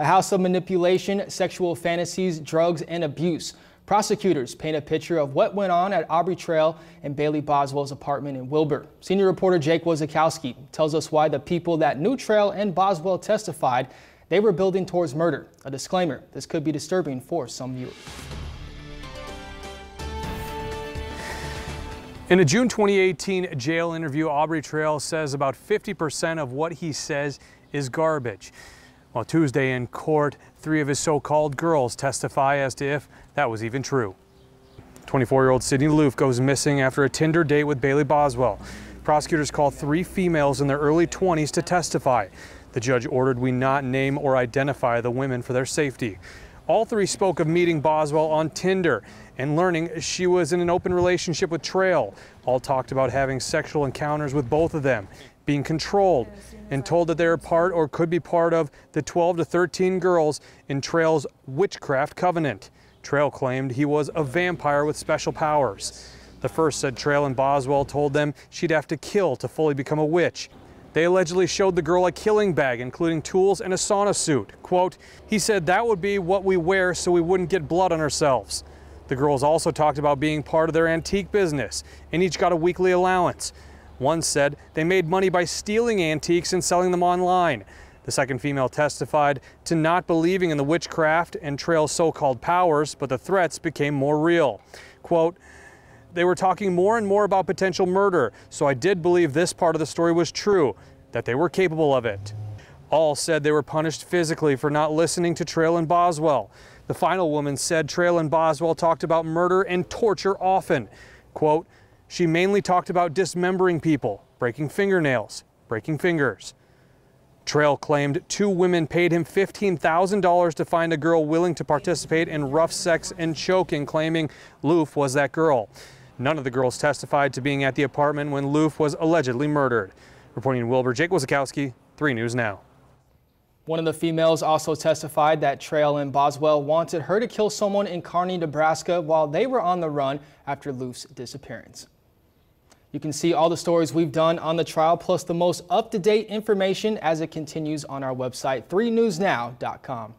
A house of manipulation, sexual fantasies, drugs, and abuse. Prosecutors paint a picture of what went on at Aubrey Trail and Bailey Boswell's apartment in Wilbur. Senior reporter Jake Wozakowski tells us why the people that knew Trail and Boswell testified they were building towards murder. A disclaimer, this could be disturbing for some viewers. In a June 2018 jail interview, Aubrey Trail says about 50% of what he says is garbage. Well, Tuesday in court, 3 of his so-called girls testify as to if that was even true. 24-year-old Sydney Loof goes missing after a Tinder date with Bailey Boswell. Prosecutors call 3 females in their early 20s to testify. The judge ordered we not name or identify the women for their safety. All 3 spoke of meeting Boswell on Tinder and learning she was in an open relationship with Trail. All talked about having sexual encounters with both of them, being controlled, and told that they are part or could be part of the 12 to 13 girls in Trail's witchcraft covenant. Trail claimed he was a vampire with special powers. The first said Trail and Boswell told them she'd have to kill to fully become a witch. They allegedly showed the girl a killing bag, including tools and a sauna suit. Quote, he said that would be what we wear so we wouldn't get blood on ourselves. The girls also talked about being part of their antique business and each got a weekly allowance. One said they made money by stealing antiques and selling them online. The second female testified to not believing in the witchcraft and Trail's so-called powers, but the threats became more real. Quote, they were talking more and more about potential murder, so I did believe this part of the story was true, that they were capable of it. All said they were punished physically for not listening to Trail and Boswell. The final woman said Trail and Boswell talked about murder and torture often. Quote, she mainly talked about dismembering people, breaking fingernails, breaking fingers. Trail claimed 2 women paid him $15,000 to find a girl willing to participate in rough sex and choking, claiming Loof was that girl. None of the girls testified to being at the apartment when Loof was allegedly murdered. Reporting in Wilbur, Jake Wozakowski, 3 News Now. One of the females also testified that Trail and Boswell wanted her to kill someone in Kearney, Nebraska while they were on the run after Loof's disappearance. You can see all the stories we've done on the trial, plus the most up-to-date information as it continues on our website, 3newsnow.com.